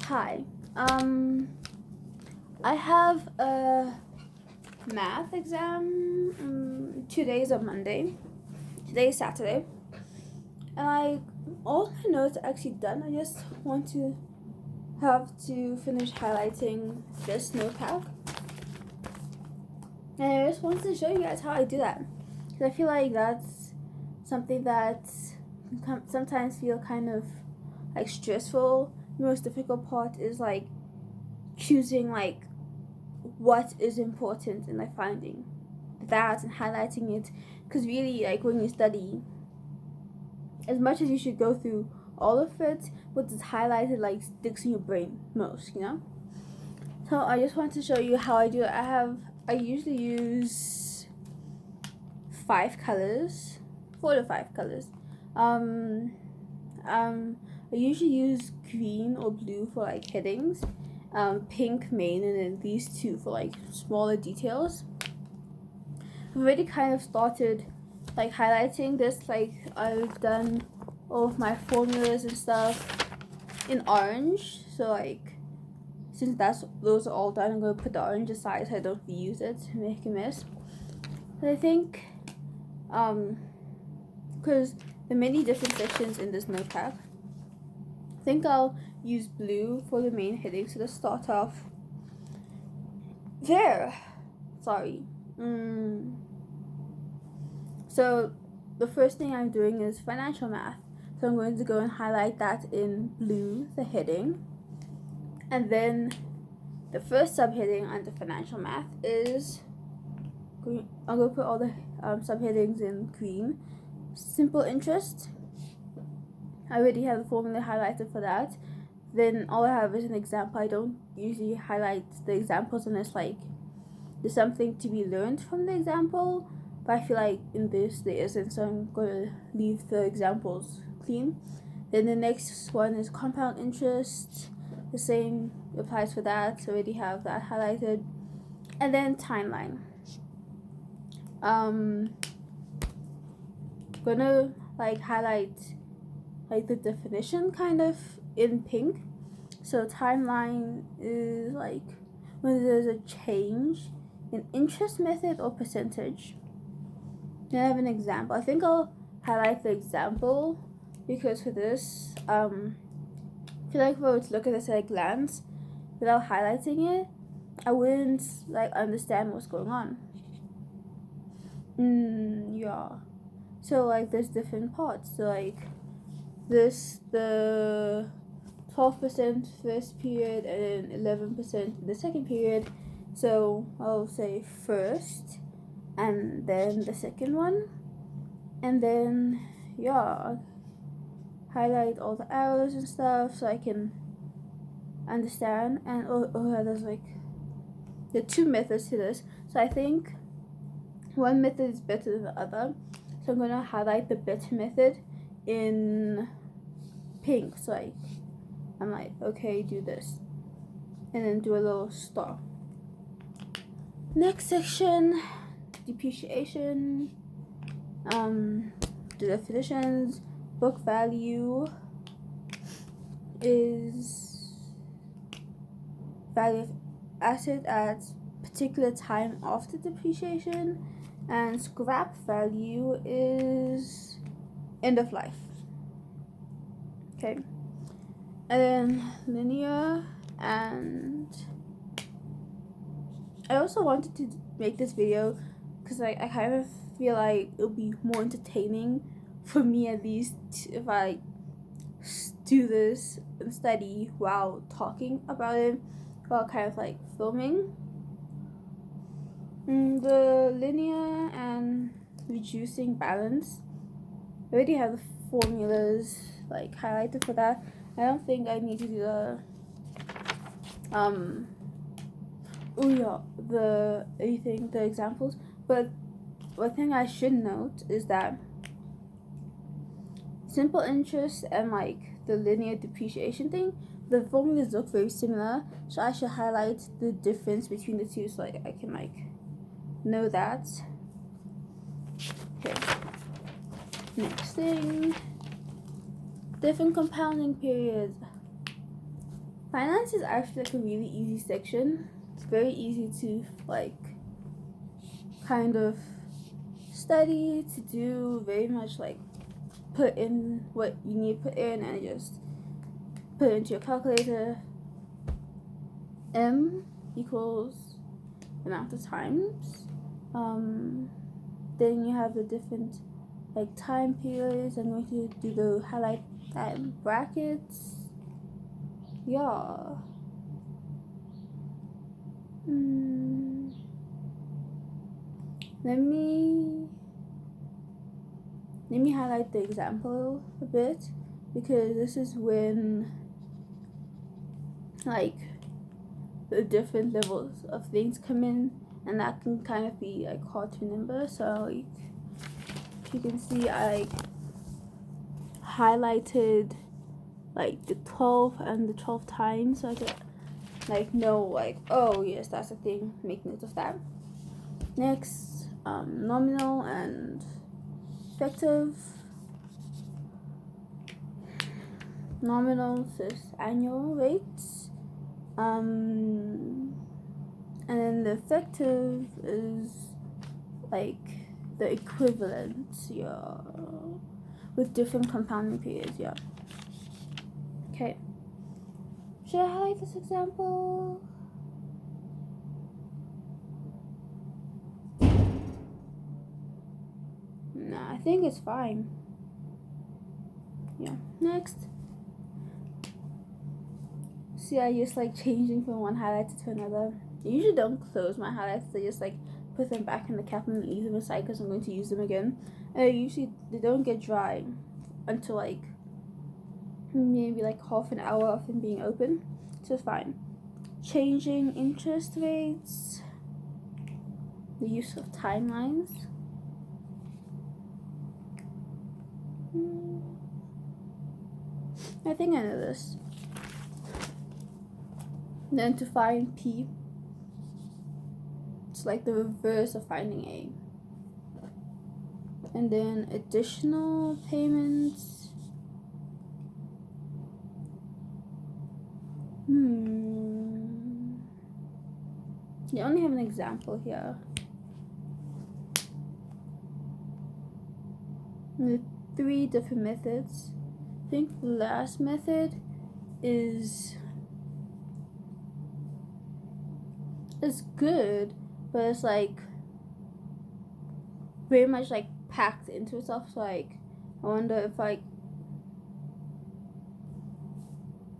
Hi. I have a math exam. Today is a Monday. Today is Saturday. And all my notes are actually done. I just want to have to finish highlighting this notepad. And I just wanted to show you guys how I do that. Because I feel like that's something that sometimes feel kind of like stressful. The most difficult part is like choosing like what is important and like finding that and highlighting it, because really like when you study, as much as you should go through all of it, what is highlighted like sticks in your brain most, So I just want to show you how I do it. I usually use 4 to 5 colors. I usually use green or blue for like headings, pink main, and then these two for like smaller details. I've already kind of started like highlighting this. Like I've done all of my formulas and stuff in orange, so like since those are all done, I'm going to put the orange aside so I don't reuse it to make a mess. But I think because there are many different sections in this notepad, I think I'll use blue for the main heading. So let's start off there. Sorry. So the first thing I'm doing is financial math. So I'm going to go and highlight that in blue, the heading. And then the first subheading under financial math is green. I'm going to put all the subheadings in green. Simple interest. I already have the formula highlighted for that. Then all I have is an example. I don't usually highlight the examples unless like there's something to be learned from the example. But I feel like in this there isn't, so I'm going to leave the examples clean. Then the next one is compound interest. The same applies for that, so I already have that highlighted. And then timeline. Gonna like highlight like the definition kind of in pink. So timeline is like when there's a change in interest method or percentage. Then I have an example. I think I'll highlight the example because for this, I feel like if I were to look at this at a glance without highlighting it, I wouldn't like understand what's going on. Yeah. So like there's different parts. So like this, the 12% first period and 11% in the second period. So I'll say first and then the second one, and then highlight all the arrows and stuff so I can understand. And there's like there are 2 methods to this, so I think one method is better than the other, so I'm gonna highlight the better method in pink. So like I'm like, okay, do this, and then do a little star. Next section, depreciation, the definitions. Book value is value of asset at particular time after depreciation, and scrap value is end of life. Okay, and then linear. And I also wanted to make this video because I kind of feel like it'll be more entertaining for me, at least, if I do this and study while talking about it, while kind of like filming. The linear and reducing balance, I already have the formulas like highlighted for that. I don't think I need to do the examples, but one thing I should note is that simple interest and like the linear depreciation thing, the formulas look very similar, so I should highlight the difference between the two so like I can like know that. Okay, next thing, different compounding periods. finance is actually like a really easy section. It's very easy to like kind of study, to do, very much like put in what you need to put in and just put it into your calculator. M equals amount of times. Then you have the different like time periods. I'm going to do the highlight that in brackets. Yeah. Let me highlight the example a bit, because this is when like the different levels of things come in, and that can kind of be like hard to remember. So like, you can see I like highlighted like the 12 and the 12 times, so I could like know like, oh yes, that's a thing, make note of that. Next, nominal and effective. Nominal is annual rates, and then the effective is like the equivalent, yeah, with different compounding periods, yeah. Okay, should I highlight this example? Nah, I think it's fine. Yeah, next. See, I just like changing from one highlighter to another. I usually don't close my highlights, I just like put them back in the cap and leave them aside because I'm going to use them again. And usually they don't get dry until like maybe like half an hour of them being open, so it's fine. Changing interest rates, the use of timelines. I think I know this. Then to find P, it's like the reverse of finding A. And then additional payments. You only have an example here. The 3 different methods. I think the last method is good, but it's like very much like packed into itself. So like, I wonder if like,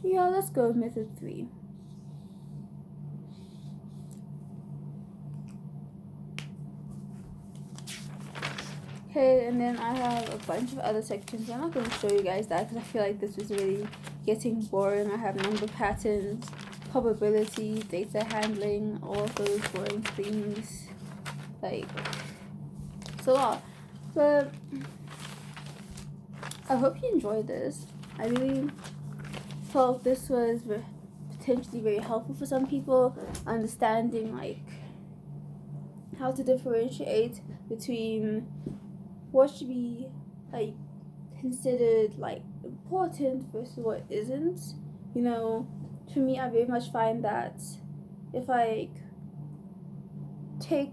yeah, let's go with method 3. Okay, and then I have a bunch of other sections. I'm not going to show you guys that because I feel like this is really getting boring. I have number patterns, probability, data handling, all of those boring things. Like, it's a lot. But I hope you enjoyed this. I really felt this was potentially very helpful for some people, understanding like how to differentiate between what should be like considered like important versus what isn't. You know, for me, I very much find that if I take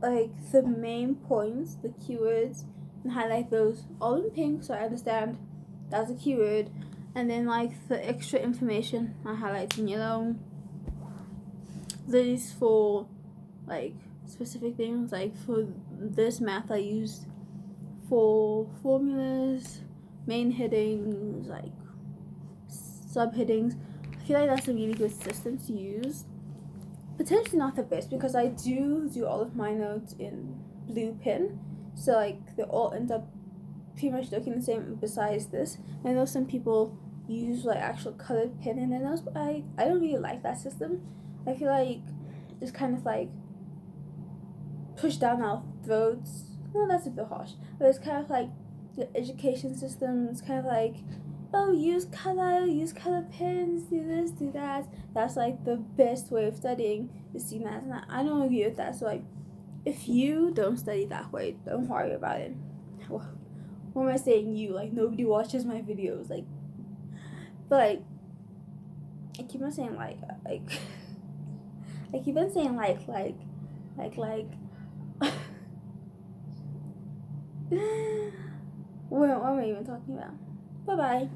like the main points, the keywords, and highlight those all in pink so I understand that's a keyword, and then like the extra information I highlight in yellow. These for like specific things, like for this math I used for formulas, main headings, like subheadings. I feel like that's a really good system to use. Potentially not the best because I do all of my notes in blue pen, so like they all end up pretty much looking the same besides this. I know some people use like actual colored pen in their notes, but I don't really like that system. I feel like it's kind of like push down our throats. No, that's a bit harsh, but it's kind of like the education system. It's kind of like, oh, use color pens, do this, do that. That's like the best way of studying is seen as, and I don't agree with that. So like, if you don't study that way, don't worry about it. What am I saying? You, like, nobody watches my videos, like, but like, I keep on saying like I keep on saying like what am I even talking about? Bye bye.